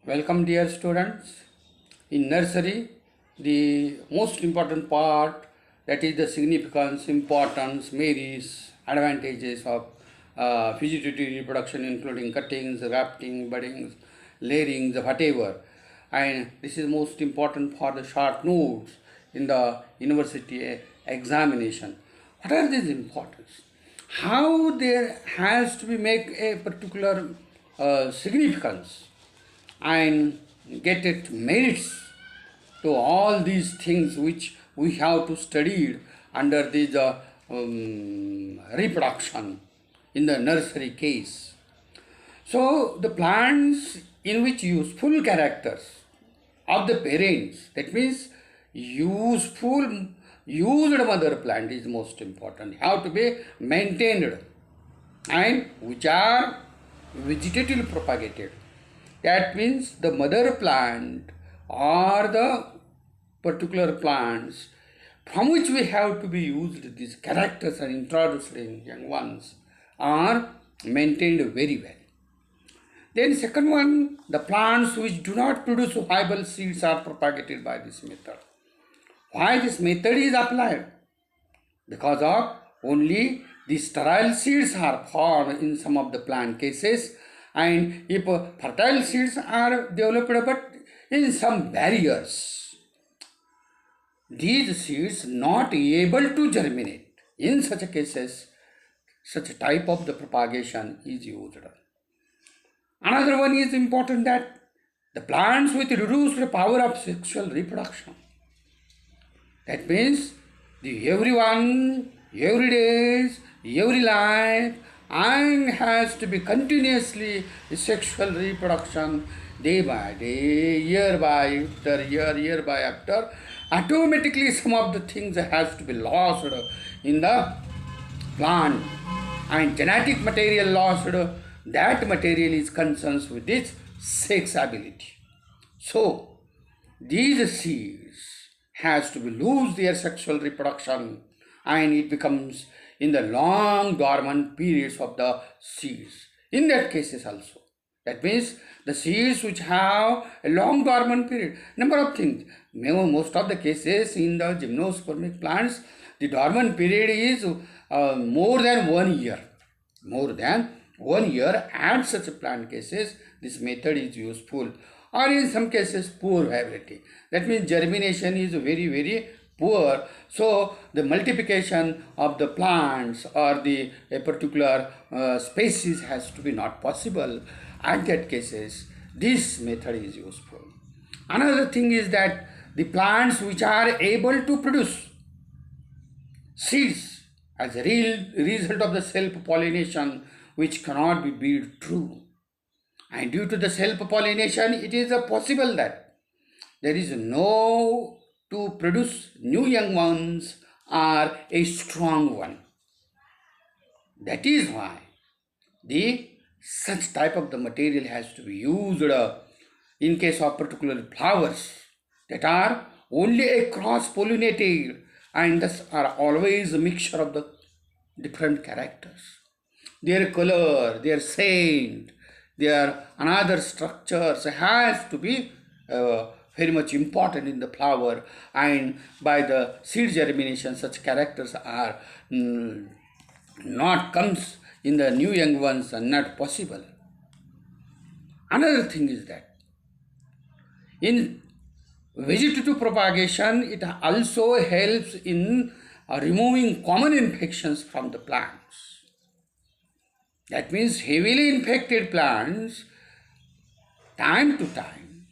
Welcome, dear students. In nursery, the most important part, that is the significance, importance, merits, advantages of vegetative reproduction, including cuttings, grafting, buddings, layerings, whatever. And this is most important for the short notes in the university examination. What are these importance? How there has to be make a particular significance and get it merits to all these things which we have to study under this reproduction in the nursery case. So the plants in which useful characters of the parents, that means used mother plant is most important, have to be maintained, and which are vegetatively propagated. That means the mother plant or the particular plants from which we have to be used, these characters are introduced in young ones, are maintained very well. Then second one, the plants which do not produce viable seeds are propagated by this method. Why this method is applied? Because of only the sterile seeds are formed in some of the plant cases, and if fertile seeds are developed but in some barriers, these seeds not able to germinate. In such cases, such type of the propagation is used. Another one is important, that the plants with reduced power of sexual reproduction. That means the everyone, every days, every life, and has to be continuously sexual reproduction day by day, year by after year, year by after. Automatically, some of the things has to be lost in the plant, and genetic material lost. That material is concerned with its sex ability. So, these seeds has to be lose their sexual reproduction, and it becomes in the long dormant periods of the seeds. In that cases also. That means the seeds which have a long dormant period, number of things. Most of the cases in the gymnospermic plants, the dormant period is more than 1 year. More than 1 year, and such plant cases, this method is useful. Or in some cases, poor viability. That means germination is very, very poor. So the multiplication of the plants or the a particular species has to be not possible. At that cases, this method is useful. Another thing is that the plants which are able to produce seeds as a real result of the self-pollination, which cannot be built true. And due to the self-pollination, it is possible that there is no to produce new young ones or a strong one. That is why the such type of the material has to be used in case of particular flowers that are only a cross-pollinated, and thus are always a mixture of the different characters. Their color, their scent, their another structures has to be very much important in the flower, and by the seed germination such characters are not comes in the new young ones are not possible. Another thing is that in vegetative propagation, it also helps in removing common infections from the plants. That means heavily infected plants, time to time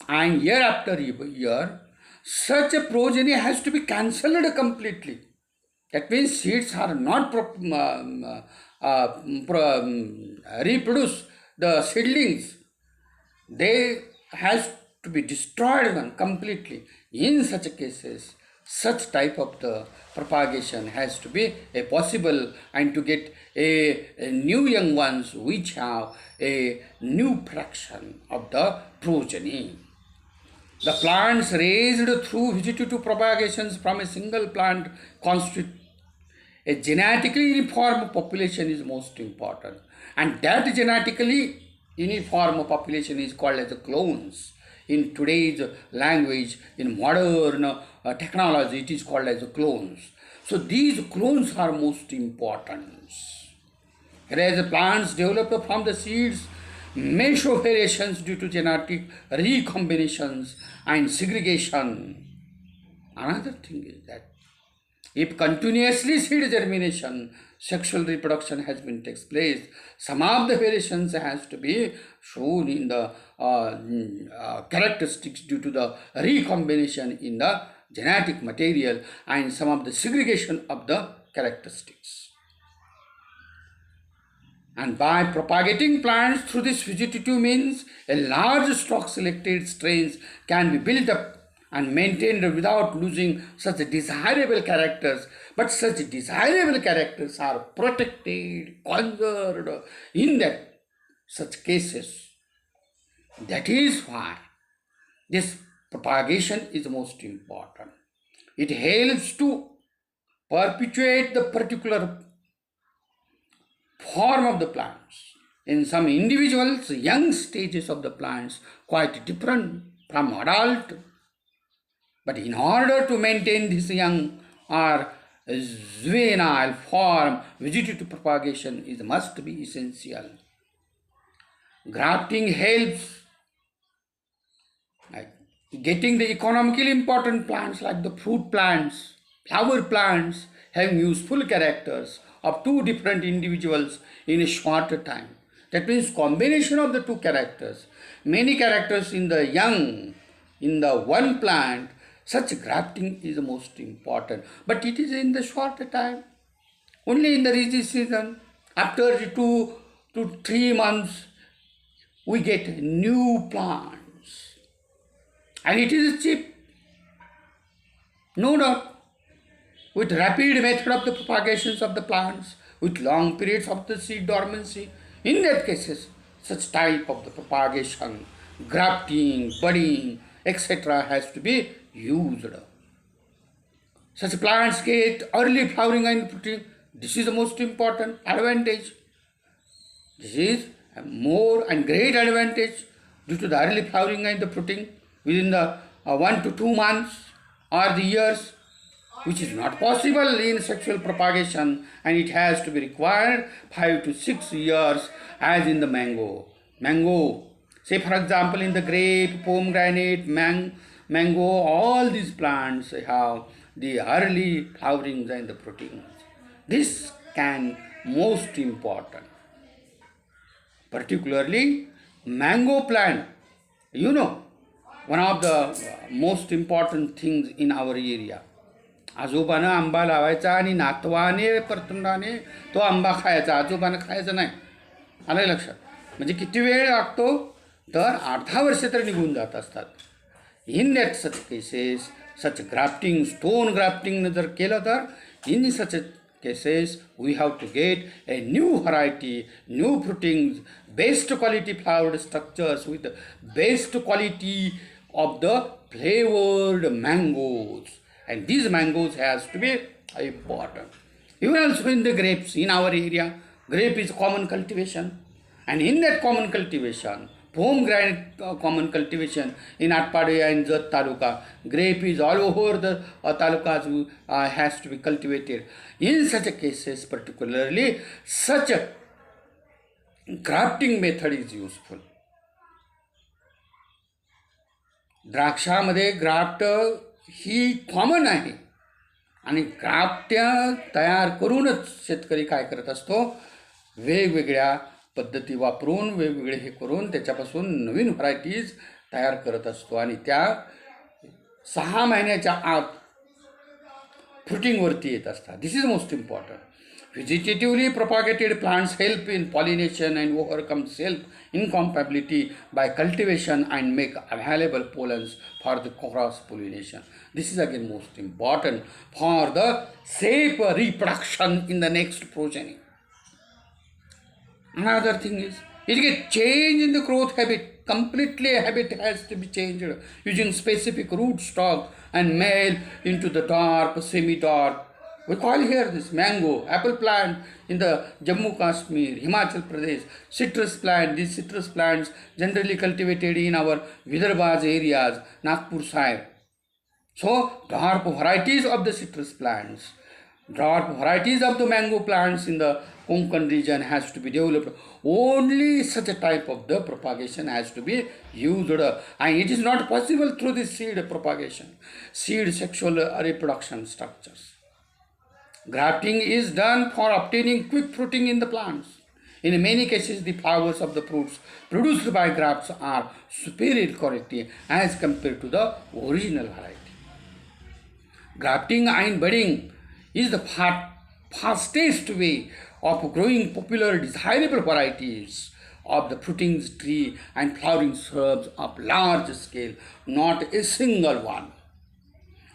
and year after year, such a progeny has to be cancelled completely. That means seeds are not reproduce the seedlings. They has to be destroyed completely. In such cases, such type of the propagation has to be a possible, and to get a new young ones which have a new fraction of the progeny. The plants raised through vegetative propagations from a single plant constitute a genetically uniform population is most important, and that genetically uniform population is called as the clones. In today's language, in modern technology, it is called as the clones. So these clones are most important. Whereas the plants developed from the seeds may show variations due to genetic recombinations and segregation. Another thing is that if continuously seed germination, sexual reproduction has been takes place, some of the variations has to be shown in the characteristics due to the recombination in the genetic material and some of the segregation of the characteristics. And by propagating plants through this vegetative means, a large stock selected strains can be built up and maintained without losing such desirable characters. But such desirable characters are protected, conserved in that such cases. That is why this propagation is most important. It helps to perpetuate the particular form of the plants. In some individuals, young stages of the plants quite different from adult. But in order to maintain this young or juvenile form, vegetative propagation is must be essential. Grafting helps getting the economically important plants like the fruit plants, flower plants having useful characters of two different individuals in a shorter time. That means combination of the two characters, many characters in the young, in the one plant, such grafting is the most important. But it is in the shorter time, only in the rainy season. After 2 to 3 months, we get new plants. And it is cheap, no doubt. With rapid method of the propagations of the plants, with long periods of the seed dormancy, in that cases, such type of the propagation, grafting, budding, etc. has to be used. Such plants get early flowering and fruiting. This is the most important advantage. This is a more and great advantage due to the early flowering and the fruiting within the 1 to 2 months or the years, which is not possible in sexual propagation, and it has to be required 5 to 6 years as in the mango. Say for example in the grape, pomegranate, mango, all these plants have the early flowerings and the fruitings. This can most important. Particularly mango plant, one of the most important things in our area. आजोबानं आंबा लावायचा आणि नातवाने परतुंडाने तो आंबा खायचा, आजोबानं खायचा नाही. आलं लक्षात? म्हणजे किती वेळ लागतो तर 8-10 वर्ष तर निघून जात असतात. In that such cases such grafting, stone ग्राफ्टिंगनं जर केलं तर in such cases we have to get a new variety, new fruitings, best quality flowered structures with best quality of the flavored mangoes, and these mangoes has to be important. Even also in the grapes in our area, grape is common cultivation, and in that common cultivation, pomegranate common cultivation in Atpade and Jat Taluka, grape is all over the talukas has to be cultivated. In such cases, particularly, such a grafting method is useful. द्राक्षामध्ये graft ही common आहे आणि graft तयार करूनच शेतकरी काय करत असतो, वेगवेगळ्या पद्धती वापरून वेगवेगळे हे करून त्याच्यापासून नवीन व्हरायटीज तयार करत असतो आणि त्या 6 महिन्याच्या आत फ्रुटिंगवरती येत असतात. This is most important. Vegetatively propagated plants help in pollination and overcome self-incompatibility by cultivation and make available pollens for the cross-pollination. This is again most important for the safe reproduction in the next progeny. Another thing is, it gets change in the growth habit. Completely habit has to be changed using specific root stock and male into the dark, semi-dark We call here this mango, apple plant in the Jammu Kashmir, Himachal Pradesh, citrus plant. These citrus plants generally cultivated in our Vidarbhas areas, Nagpur side. So, dwarf varieties of the citrus plants, dwarf varieties of the mango plants in the Konkan region has to be developed. Only such a type of the propagation has to be used, and it is not possible through the seed propagation, seed sexual reproduction structures. Grafting is done for obtaining quick fruiting in the plants. In many cases, the flowers of the fruits produced by grafts are superior quality as compared to the original variety. Grafting and budding is the fastest way of growing popular desirable varieties of the fruiting tree and flowering shrubs of large scale, not a single one.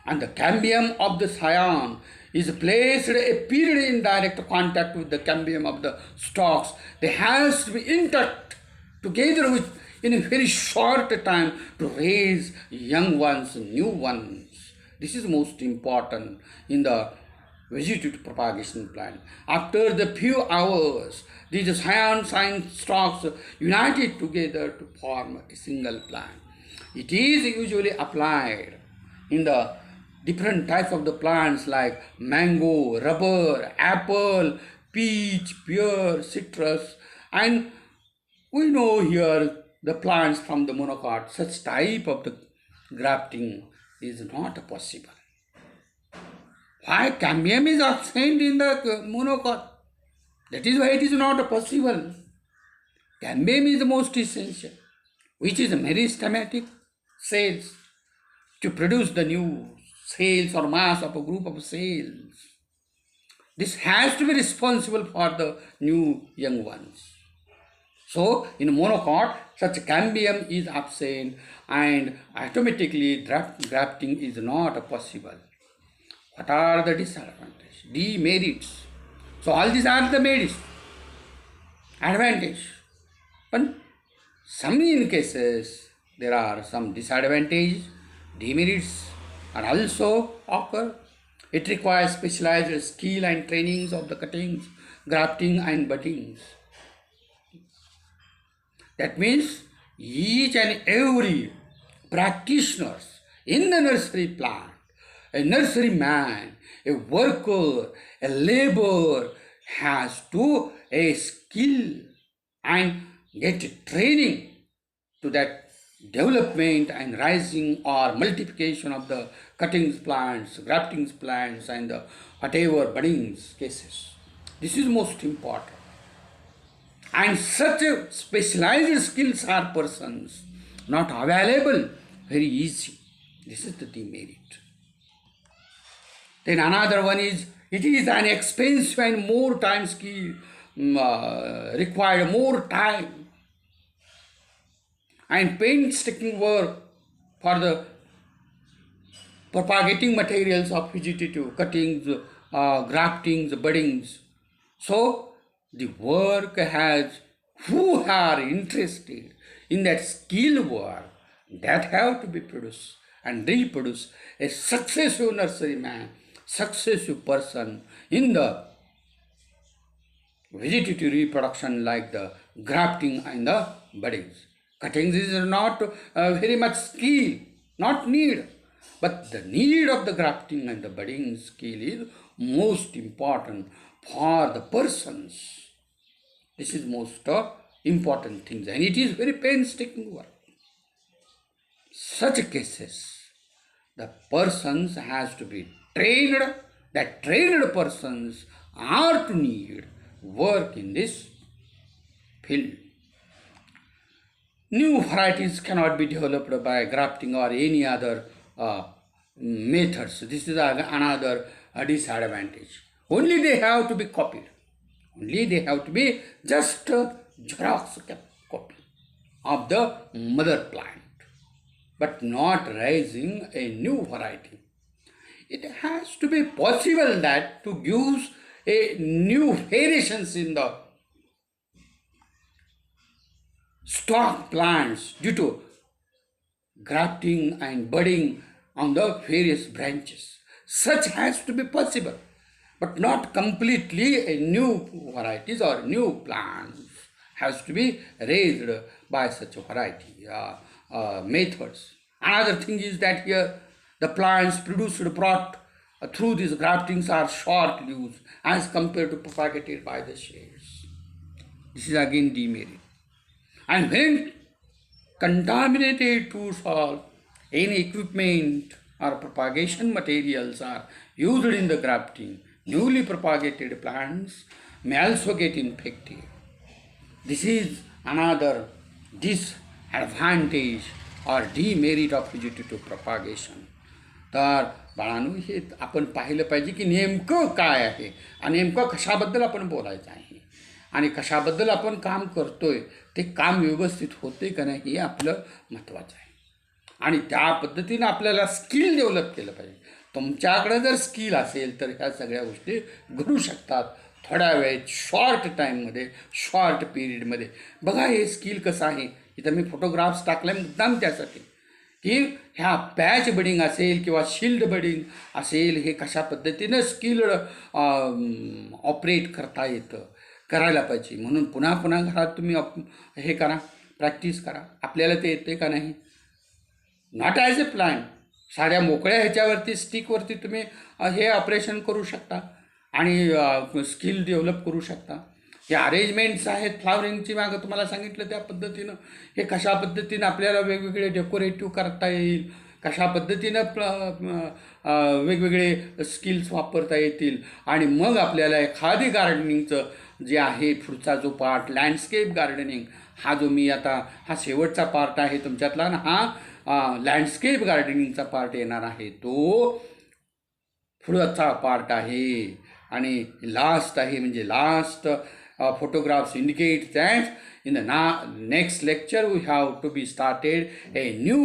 And the cambium of the scion is placed a period in direct contact with the cambium of the stalks. They has to be intact together with in a very short time to raise young ones, new ones. This is most important in the vegetative propagation plant. After the few hours, these scion stalks united together to form a single plant. It is usually applied in the different types of the plants like mango, rubber, apple, peach, pear, citrus, and we know here the plants from the monocot. Such type of the grafting is not possible. Why cambium is absent in the monocot? That is why it is not possible. Cambium is the most essential, which is a meristematic cells to produce the new cells or mass of a group of cells. This has to be responsible for the new young ones. So, in monocot, such cambium is absent and automatically grafting is not possible. What are the disadvantages? Demerits. So, all these are the merits. Advantage. But some in cases, there are some disadvantages, demerits are also occur. It requires specialized skill and trainings of the cuttings, grafting and buddings. That means each and every practitioners in the nursery plant, a nursery man, a worker, a laborer has to a skill and get training to that development and rising or multiplication of the cuttings plants, graftings plants, and the whatever buddings cases. This is most important. And such a specialized skills are persons not available very easy. This is the demerit. Then another one is it is an expensive and more time skill required more time and painstaking work for the propagating materials of vegetative cuttings, graftings, buddings. So the work has who are interested in that skill work that have to be produced and reproduce a successive nursery man, successive person in the vegetative reproduction like the grafting and the buddings. Cuttings is not very much skill, not need, but the need of the grafting and the budding skill is most important for the persons. This is most important things and it is very painstaking work. Such cases, the persons has to be trained, that trained persons are to need work in this field. New varieties cannot be developed by grafting or any other methods. This is another disadvantage. Only they have to be copied. Only they have to be just Xerox copy of the mother plant, but not raising a new variety. It has to be possible that to use a new variations in the stock plants due to grafting and budding on the various branches. Such has to be possible. but not completely a new varieties or new plants has to be raised by such a variety methods. Another thing is that here the plants brought through these graftings are short-lived as compared to propagated by the shades. This is again demerit. And when contaminated tools or any equipment or propagation materials are used in the grafting, newly propagated plants may also get infected. This is another disadvantage or demerit of vegetative propagation. तर बाळांनो, हे आपण पाहिलं पाहिजे की नेमकं काय आहे आणि नेमकं कशाबद्दल आपण बोलायचं आहे आणि कशाबद्दल आपण काम करतोय, ते काम व्यवस्थित होते का नाही हे आपलं महत्त्वाचं आहे. आणि त्या पद्धतीनं आपल्याला स्किल डेव्हलप केलं पाहिजे. तुमच्याकडे जर स्किल असेल तर ह्या सगळ्या गोष्टी घडू शकतात थोड्या वेळेत, शॉर्ट टाईममध्ये, शॉर्ट पिरियडमध्ये. बघा हे स्किल कसं आहे. इथं मी फोटोग्राफ्स टाकले मुद्दाम त्यासाठी की ह्या पॅच बडिंग असेल किंवा शिल्ड बडिंग असेल, हे कशा पद्धतीनं स्किल्ड ऑपरेट करता येतं, करायला पाहिजे. म्हणून पुन्हा पुन्हा घरात तुम्ही हे करा, प्रॅक्टिस करा. आपल्याला ते येते का नाही, नॉट ॲज ए प्लॅन, साध्या मोकळ्या ह्याच्यावरती स्टिकवरती तुम्ही हे ऑपरेशन करू शकता आणि स्किल डेव्हलप करू शकता. हे अरेंजमेंट्स आहेत फ्लावरिंगची, मागं तुम्हाला सांगितलं त्या पद्धतीनं हे कशा पद्धतीनं आपल्याला वेगवेगळे डेकोरेटिव्ह करता येईल, कशा पद्धतीनं वेगवेगळे स्किल्स वापरता येतील. आणि मग आपल्याला एखादी गार्डनिंगचं जे आहे पुढचा जो पार्ट, लँडस्केप गार्डनिंग, हा जो मी आता हा शेवटचा पार्ट आहे तुमच्यातला ना, हा लँडस्केप गार्डनिंगचा पार्ट येणार आहे, तो पुढचा पार्ट आहे. आणि लास्ट आहे, म्हणजे last photographs indicate that in the next lecture we have to be started a new,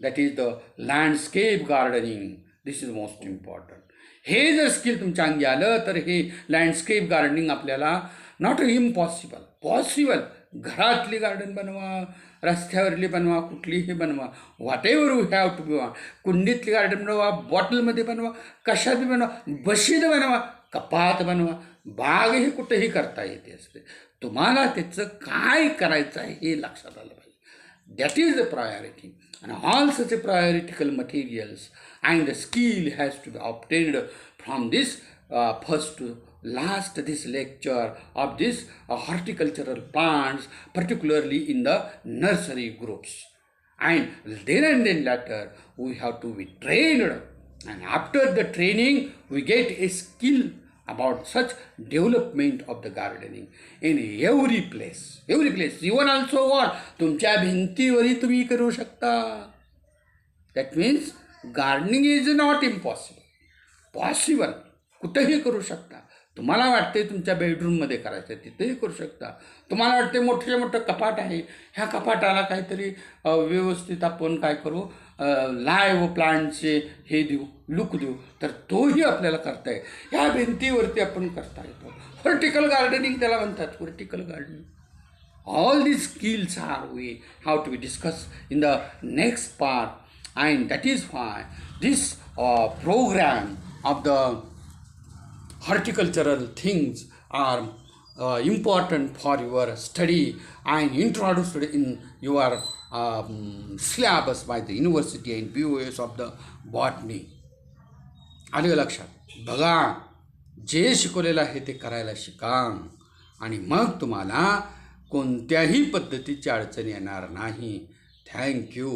that is the landscape gardening. This is most important. हे जर स्किल तुमच्या अंगी आलं तर हे लँडस्केप गार्डनिंग आपल्याला नॉट इम्पॉसिबल, पॉसिबल. घरातली गार्डन बनवा, रस्त्यावरली बनवा, कुठलीही बनवा, whatever you have to बनवा. कुंडीतली गार्डन बनवा, बॉटलमध्ये बनवा, कशात बनवा, बशीत बनवा, कपात बनवा, बागही कुठेही करता येते असते. तुम्हाला त्याचं काय करायचं आहे हे लक्षात आलं पाहिजे. That is the priority. and all such prioritical materials and the skill has to be obtained from this first to last this lecture of this horticultural plants, particularly in the nursery groups. And then later we have to be trained, and after the training we get a skill about such development of the gardening in every place. Even also what? तुमच्या भिंतीवरही तुम्ही करू शकता. That means gardening is not impossible. Possible. कुठेही करू शकता. तुम्हाला वाटते तुमच्या बेडरूममध्ये करायचं आहे तिथेही करू शकता. तुम्हाला वाटते मोठं कपाट आहे, ह्या कपाटाला काहीतरी व्यवस्थित आपण काय करू, लाईव्ह प्लांटचे हे देऊ, लुक देऊ, तर तोही आपल्याला करता येईल. ह्या भिंतीवरती आपण करता येतो. व्हर्टिकल गार्डनिंग त्याला म्हणतात, vertical gardening. All these skills we have to be discussed in the next part, and that is why this program of the horticultural things are important for your study and introduced in your syllabus by the university and BOS of the botany. आलं लक्षात? बघा, जे शिकवलेलं आहे ते करायला शिका आणि मग तुम्हाला कोणत्याही पद्धतीची अडचण येणार नाही. थँक्यू.